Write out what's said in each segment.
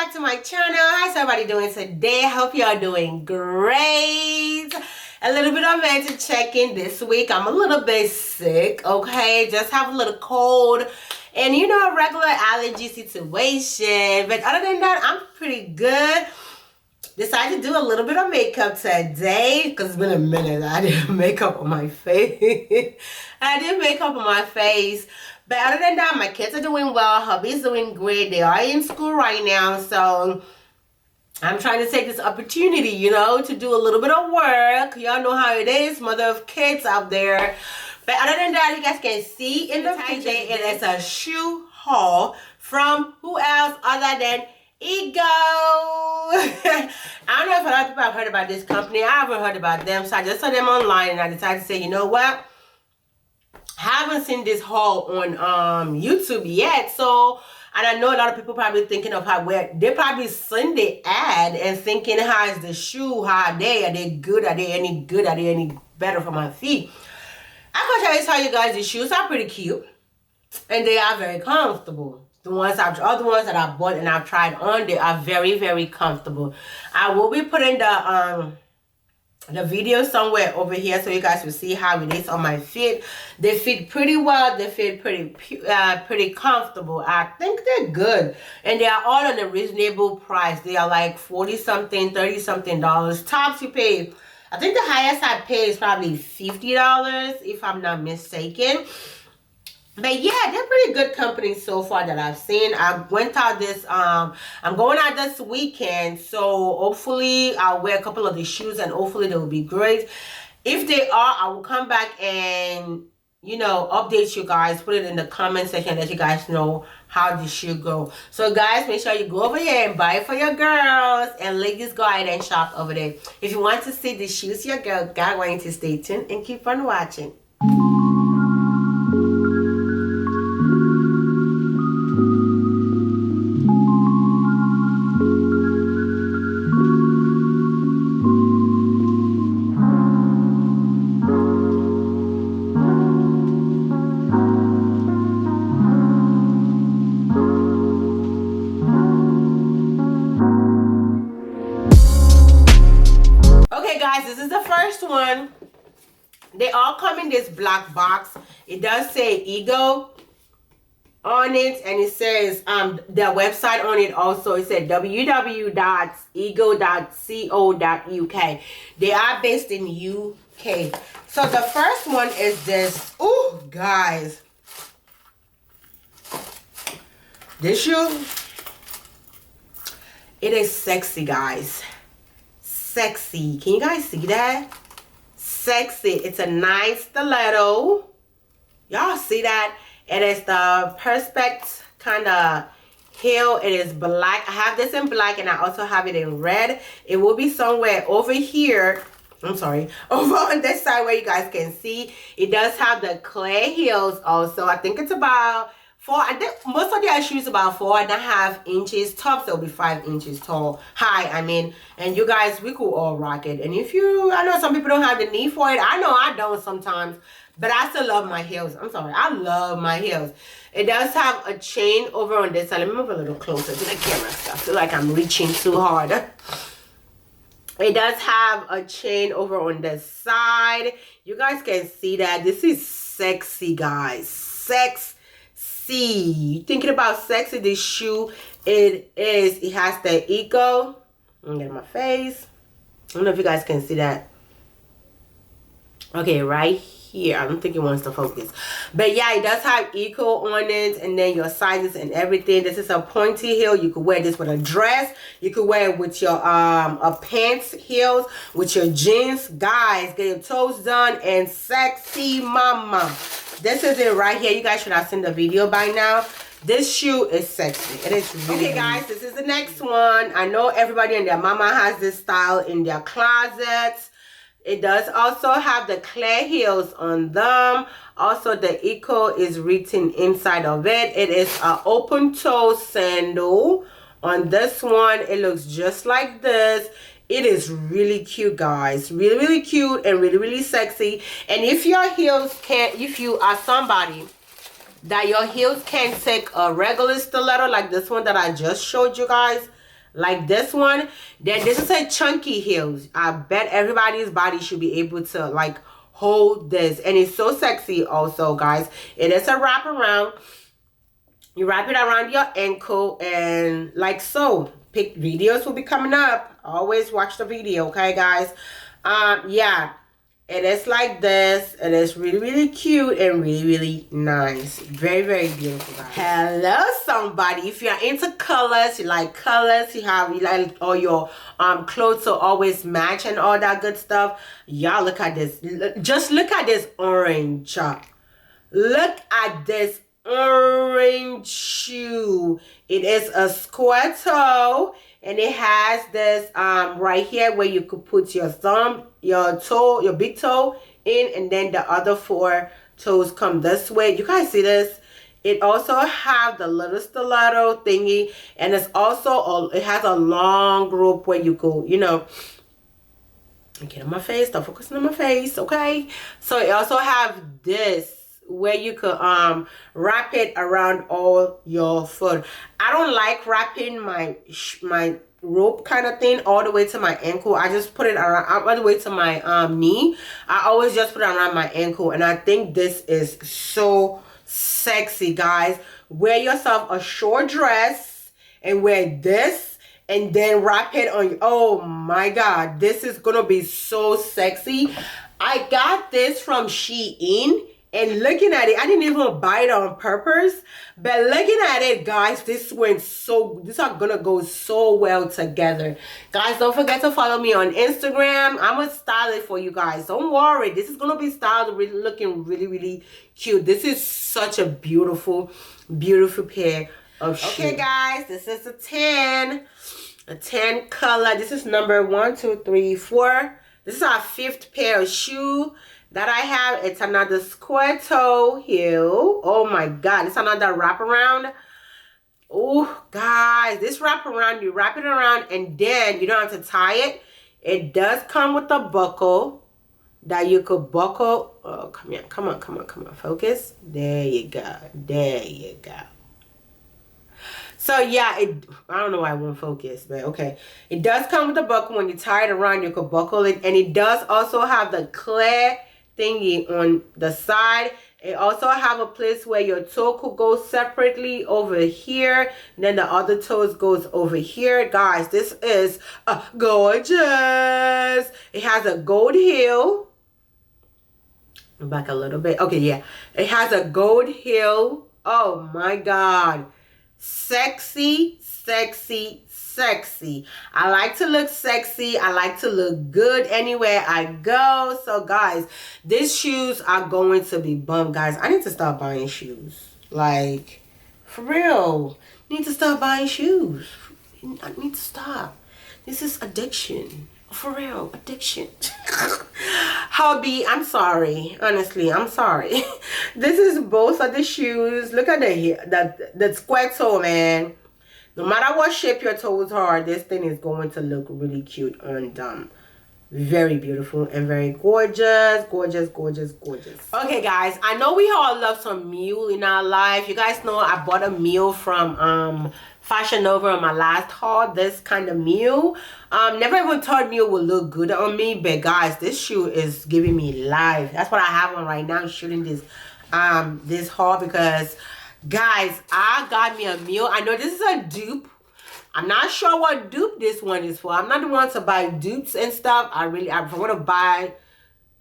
back to my channel. How's everybody doing today? I hope y'all doing great. A little bit of mental check-in this week. I'm a little bit sick, okay? Just have a little cold and you know, a regular allergy situation. But other than that, I'm pretty good. Decided to do a little bit of makeup today because it's been a minute I did makeup on my face. I did makeup on my face. But other than that, my kids are doing well. Hubby's doing great. They are in school right now. So I'm trying to take this opportunity, you know, to do a little bit of work. Y'all know how it is, mother of kids out there. But other than that, you guys can see in the picture, it is a shoe haul from who else other than Ego. I don't know if a lot of people have heard about this company. I haven't heard about them. So I just saw them online and I decided to say, you know what? Haven't seen this haul on YouTube yet, so and I know a lot of people probably thinking of how they probably seen the ad and thinking, how is the shoe, how are they good, are they any good, are they any better for my feet? I'm gonna tell you guys, the shoes are pretty cute and they are very comfortable. The ones that I bought and I've tried on, they are very, very comfortable. I will be putting the video somewhere over here so you guys will see how it is on my feet. They fit pretty well. They fit pretty comfortable. I think they're good and they are all on a reasonable price. They are like 40 something, 30 something dollars. Tops you pay, I think the highest I pay is probably $50 if I'm not mistaken. But yeah, they're pretty good company so far that I've seen. I went out this, I'm going out this weekend. So hopefully I'll wear a couple of the shoes and hopefully they will be great. If they are, I will come back and, you know, update you guys. Put it in the comment section, let you guys know how the shoe go. So guys, make sure you go over here and buy it for your girls. And ladies, go ahead and shop over there. If you want to see the shoes your girl got, going to stay tuned and keep on watching. This is the first one. They all come in this black box. It does say Ego on it and it says their website on it also. It said www.ego.co.uk. They are based in UK. So the first one is this. Oh guys, this shoe, it is sexy guys. Sexy. Can you guys see that? Sexy. It's a nice stiletto. Y'all see that? It is the Perspex kind of heel. It is black. I have this in black and I also have it in red. It will be somewhere over here. I'm sorry. Over on this side where you guys can see. It does have the clear heels also. I think it's about I think most of their shoes about 4.5 inches. Tops will be 5 inches tall. High, I mean. And you guys, we could all rock it. And if you, I know some people don't have the need for it. I know I don't sometimes. But I still love my heels. I'm sorry. I love my heels. It does have a chain over on this side. Let me move a little closer to the camera. I feel like I'm reaching too hard. It does have a chain over on this side. You guys can see that. This is sexy, guys. Sexy. Thinking about sexy, this shoe, it has the Ego. Let me get my face. I don't know if you guys can see that. Okay, right here. I don't think it wants to focus. But yeah, it does have Ego on it and then your sizes and everything. This is a pointy heel. You could wear this with a dress. You could wear it with your pants heels, with your jeans. Guys, get your toes done and sexy mama. This is it right here. You guys should have seen the video by now. This shoe is sexy. It is really okay, guys. This is the next one. I know everybody and their mama has this style in their closets. It does also have the clear heels on them. Also, the Ego is written inside of it. It is an open toe sandal. On this one, it looks just like this. It is really cute, guys. Really, really cute and really, really sexy. And if your heels can't, if you are somebody that your heels can't take a regular stiletto like this one that I just showed you guys, like this one, then this is a chunky heels. I bet everybody's body should be able to like hold this, and it's so sexy also, guys. It is a wrap around. You wrap it around your ankle and like so. Pick videos will be coming up. Always watch the video, okay, guys? Yeah, it is like this. It is really, really cute and really, really nice. Very, very beautiful, guys. Hello, somebody. If you're into colors, you like colors, you like all your clothes to always match and all that good stuff. Y'all, look at this. Just look at this orange. Look at this orange shoe. It is a square toe, and it has this right here where you could put your thumb, your toe, your big toe in, and then the other 4 toes come this way. You guys see this? It also have the little stiletto thingy, and it's also it has a long rope where you go, you know. Get on my face, stop focusing on my face, okay? So it also have this where you could wrap it around all your foot. I don't like wrapping my rope kind of thing all the way to my ankle. I just put it around all the way to my knee. I always just put it around my ankle, and I think this is so sexy, guys. Wear yourself a short dress and wear this, and then wrap it on. Oh my god, this is gonna be so sexy. I got this from Shein. And looking at it, I didn't even buy it on purpose. But looking at it, guys, these are gonna go so well together. Guys, don't forget to follow me on Instagram. I'm gonna style it for you guys. Don't worry. This is gonna be styled, looking really, really cute. This is such a beautiful, beautiful pair of shoes. Okay, guys, this is a 10. A 10 color. This is number 1, 2, 3, 4. This is our 5th pair of shoes that I have. It's another square toe heel. Oh my god, it's another wraparound. Oh guys, this wraparound, you wrap it around and then you don't have to tie it. It does come with a buckle that you could buckle. Oh, come here, come on, focus. There you go, there you go. So yeah, I don't know why I won't focus, but okay. It does come with a buckle. When you tie it around, you could buckle it, and it does also have the clear thingy on the side. It also have a place where your toe could go separately over here, and then the other toes goes over here. Guys, this is gorgeous. It has a gold heel. Back a little bit. Okay, yeah, it has a gold heel. Oh my god, sexy, sexy, sexy. I like to look sexy. I like to look good anywhere I go. So guys, these shoes are going to be bum, guys. I need to start buying shoes. Like, for real. Need to start buying shoes. I need to stop. This is addiction. For real, addiction. Hubby, I'm sorry. Honestly, I'm sorry. This is both of the shoes. Look at the square toe, man. No matter what shape your toes are, this thing is going to look really cute on them. Very beautiful and very gorgeous. Gorgeous, gorgeous, gorgeous. Okay, guys. I know we all love some mule in our life. You guys know I bought a mule from Fashion Nova on my last haul. This kind of mule. Never even thought mule would look good on me. But, guys, this shoe is giving me life. That's what I have on right now, shooting this haul because... Guys, I got me a mule. I know this is a dupe. I'm not sure what dupe this one is for. I'm not the one to buy dupes and stuff. I want to buy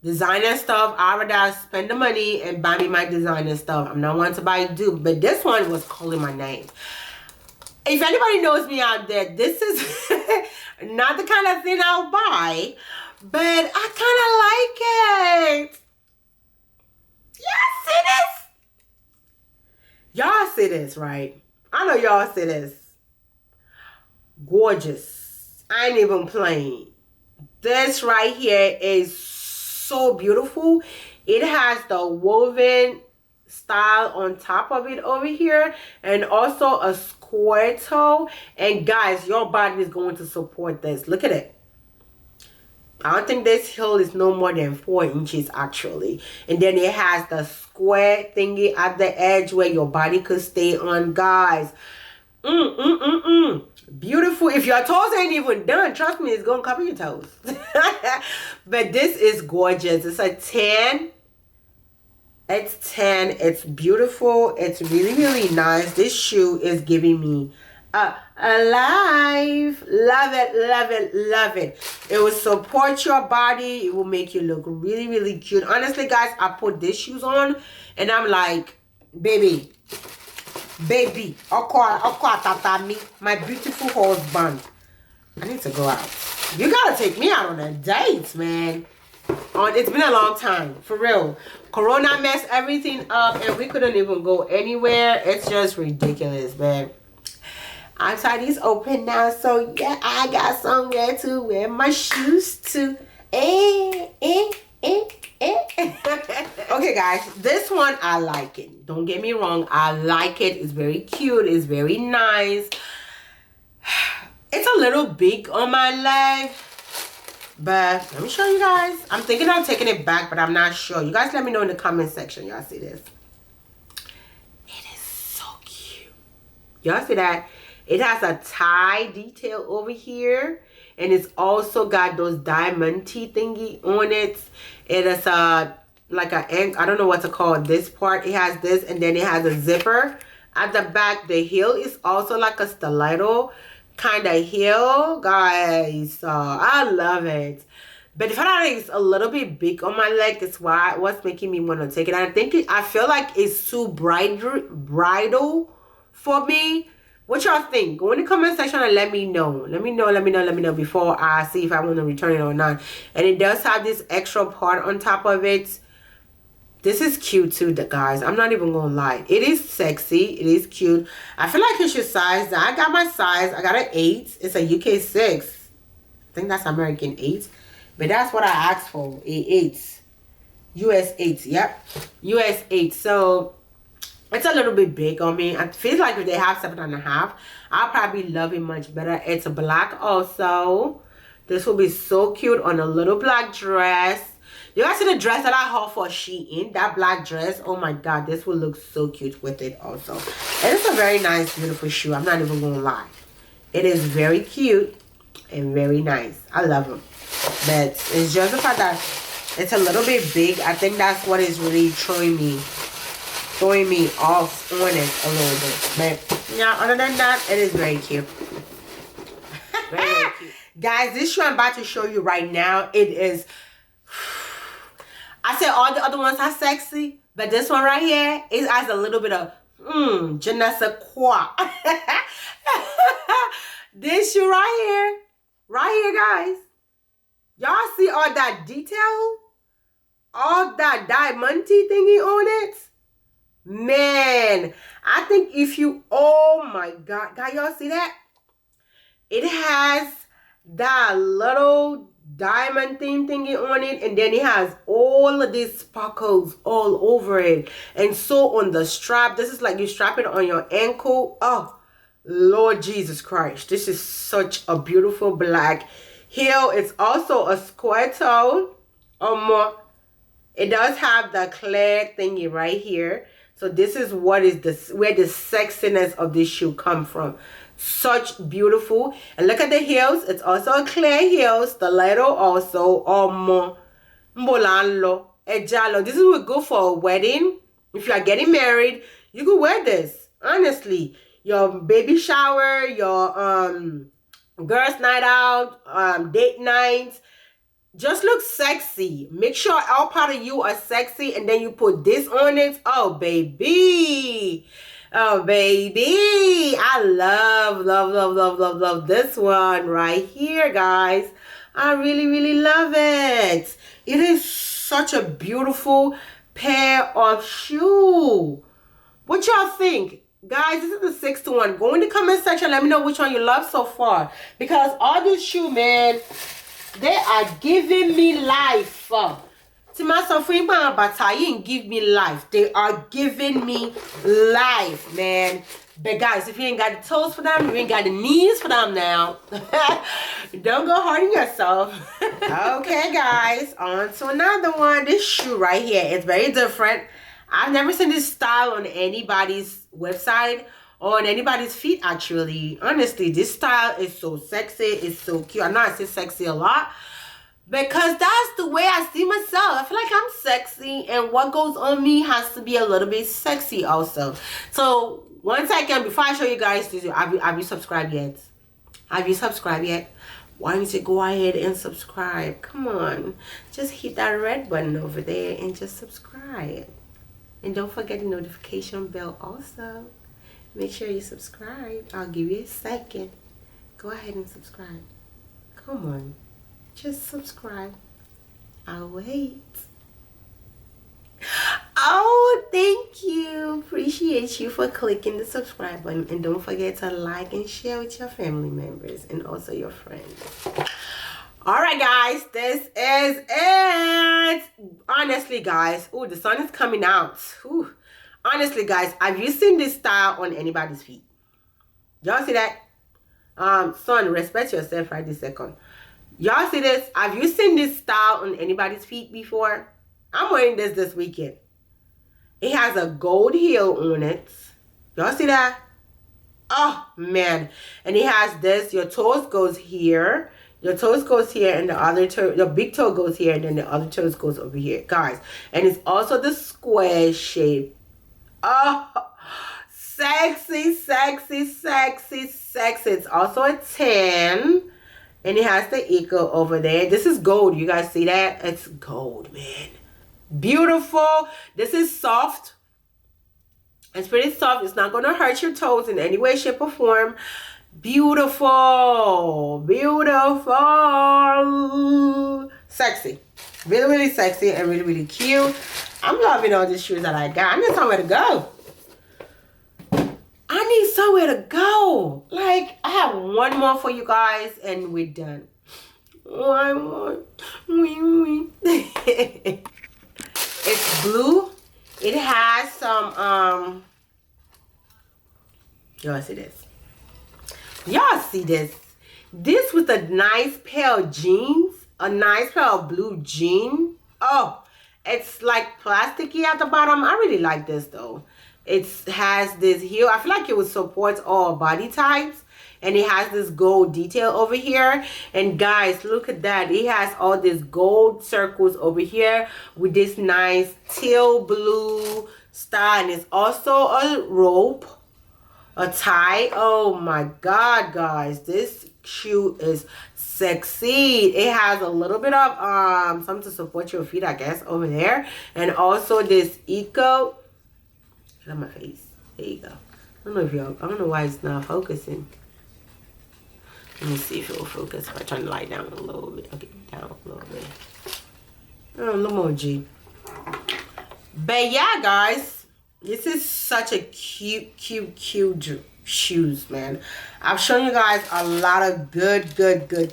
designer stuff, I rather spend the money and buy me my designer stuff. I'm not one to buy dupe. But this one was calling my name. If anybody knows me out there, this is not the kind of thing I'll buy. But I kind of like it. Yes, it is. Y'all see this, right? I know y'all see this. Gorgeous. I ain't even playing. This right here is so beautiful. It has the woven style on top of it over here. And also a square toe. And guys, your body is going to support this. Look at it. I don't think this heel is no more than 4 inches actually. And then it has the square thingy at the edge where your body could stay on, guys. Beautiful. beautiful. If your toes ain't even done, trust me, it's gonna cover your toes. But this is gorgeous. It's a 10. It's 10. It's beautiful. It's really, really nice. This shoe is giving me alive. Love it, love it, love it. It will support your body. It will make you look really, really cute. Honestly, guys, I put these shoes on and I'm like, baby, tatami, my beautiful husband. I need to go out. You gotta take me out on a date, man. It's been a long time, for real. Corona messed everything up and we couldn't even go anywhere. It's just ridiculous, man. Outside is open now, so yeah, I got somewhere to wear my shoes to. Okay, guys, this one I like it. Don't get me wrong, I like it. It's very cute. It's very nice. It's a little big on my leg, but let me show you guys. I'm thinking of taking it back, but I'm not sure. You guys let me know in the comment section. Y'all see this? It is so cute. Y'all see that? It has a tie detail over here, and it's also got those diamond teeth thingy on it. It is like a, I don't know what to call this part. It has this, and then it has a zipper at the back. The heel is also like a stiletto kind of heel, guys. I love it. But the fact that it's a little bit big on my leg is what's making me want to take it. I feel like it's too bridal for me. What y'all think? Go in the comment section and let me know. Let me know before I see if I want to return it or not. And it does have this extra part on top of it. This is cute too, guys. I'm not even gonna lie. It is sexy. It is cute. I feel like it's your size. I got my size. I got an 8. It's a UK 6. I think that's American 8. But that's what I asked for. A 8. US 8. Yep. US 8. So it's a little bit big on me. I feel like if they have 7.5, I'll probably love it much better. It's black also. This will be so cute on a little black dress. You guys see the dress that I hauled for Shein? That black dress. Oh my god, this will look so cute with it also. And it's a very nice, beautiful shoe. I'm not even gonna lie. It is very cute and very nice. I love them. But it's just the fact that it's a little bit big. I think that's what is really throwing me off on it a little bit. But yeah, other than that, it is very cute. Very, very cute. Guys, this shoe I'm about to show you right now, it is, I said all the other ones are sexy, but this one right here, it has a little bit of je ne sais quoi. This shoe right here, guys. Y'all see all that detail? All that diamante thingy on it? Man, I think if you, oh my god, guys, y'all see that? It has that little diamond thingy on it, and then it has all of these sparkles all over it, and so on the strap. This is like you strap it on your ankle. Oh Lord Jesus Christ, this is such a beautiful black heel. It's also a square toe. It does have the clear thingy right here. So this is what is this, where the sexiness of this shoe come from. Such beautiful. And look at the heels. It's also a clear heel. Stiletto also. Mbolalo. Ejalo. This is good for a wedding. If you are getting married, you could wear this. Honestly. Your baby shower, your girls' night out, date nights. Just look sexy. Make sure all part of you are sexy, and then you put this on it. Oh, baby. Oh, baby. I love this one right here, guys. I really, really love it. It is such a beautiful pair of shoes. What y'all think? Guys, this is the 6-to-1. Go in the comment section. Let me know which one you love so far. Because all this shoe, man, they are giving me life. To myself, give me life. They are giving me life, man. But guys, if you ain't got the toes for them, you ain't got the knees for them now. Don't go hurting yourself. Okay, guys, on to another one. This shoe right here is very different. I've never seen this style on anybody's website on anybody's feet. Actually, honestly, this style is so sexy. It's so cute. I know I say sexy a lot because that's the way I see myself. I feel like I'm sexy, and what goes on me has to be a little bit sexy also. So 1 second before I show you guys this, have you subscribed yet? Have you subscribed yet? Why don't you go ahead and subscribe? Come on, just hit that red button over there and just subscribe. And don't forget the notification bell also. Make sure you subscribe. I'll give you a second. Go ahead and subscribe. Come on, just subscribe. I'll wait. Oh, thank you. Appreciate you for clicking the subscribe button. And don't forget to like and share with your family members and also your friends. All right, guys, this is it. Honestly, guys, oh, the sun is coming out. Ooh. Honestly, guys, have you seen this style on anybody's feet? Y'all see that? Son, respect yourself right this second. Y'all see this? Have you seen this style on anybody's feet before? I'm wearing this weekend. It has a gold heel on it. Y'all see that? Oh, man. And it has this. Your toes goes here. Your toes goes here, and the other toe, your big toe goes here, and then the other toes goes over here, guys. And it's also the square shape. Oh, sexy, sexy, sexy, sexy. It's also a 10, and it has the eco over there. This is gold. You guys see that? It's gold, man. Beautiful. This is soft. It's pretty soft. It's not going to hurt your toes in any way, shape, or form. Beautiful, beautiful, sexy, really, really sexy and really, really cute. I'm loving all these shoes that I got. I need somewhere to go. I need somewhere to go. Like, I have one more for you guys and we're done. One more. It's blue. It has some y'all see this? Y'all see this? This with a nice pair of jeans. A nice pair of blue jeans. Oh, it's like plasticky at the bottom. I really like this though. It has this heel. I feel like it would support all body types. And it has this gold detail over here. And guys, look at that. It has all these gold circles over here with this nice teal blue style. And it's also a rope. A tie. Oh my god, guys, this shoe is sexy. It has a little bit of something to support your feet, I guess, over there, and also this eco. Look at my face. There you go. I don't know if y'all, I don't know why it's not focusing. Let me see if it will focus if I turn the light down a little bit. Okay, down a little bit. Oh, a little more G. But yeah, guys, this is such a cute shoes, man. I've shown you guys a lot of good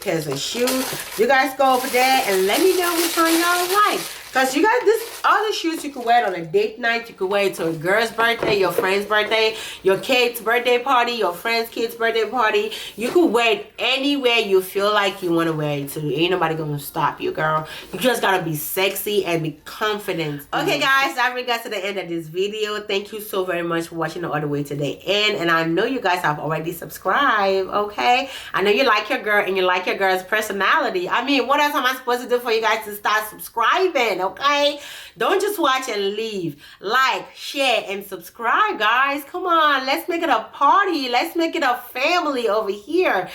pairs of shoes. You guys go over there and let me know which one y'all like. Because you got this other shoes you could wear on a date night. You could wear it to a girl's birthday, your friend's birthday, your kid's birthday party, your friend's kid's birthday party. You could wear it anywhere you feel like you want to wear it to. Ain't nobody going to stop you, girl. You just got to be sexy and be confident. Okay, guys, that brings us to the end of this video. Thank you so very much for watching all the way to the end. And I know you guys have already subscribed, okay? I know you like your girl and you like your girl's personality. I mean, what else am I supposed to do for you guys to start subscribing? Okay, don't just watch and leave. Like, share, and subscribe, guys. Come on, let's make it a party. Let's make it a family over here.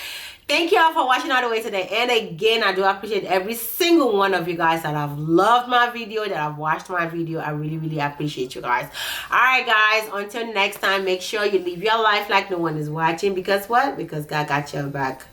Thank you all for watching all the way to the end. Again, I do appreciate every single one of you guys that have loved my video, that have watched my video. I really appreciate you guys. All right, guys, until next time, make sure you live your life like no one is watching. Because what? Because God got your back.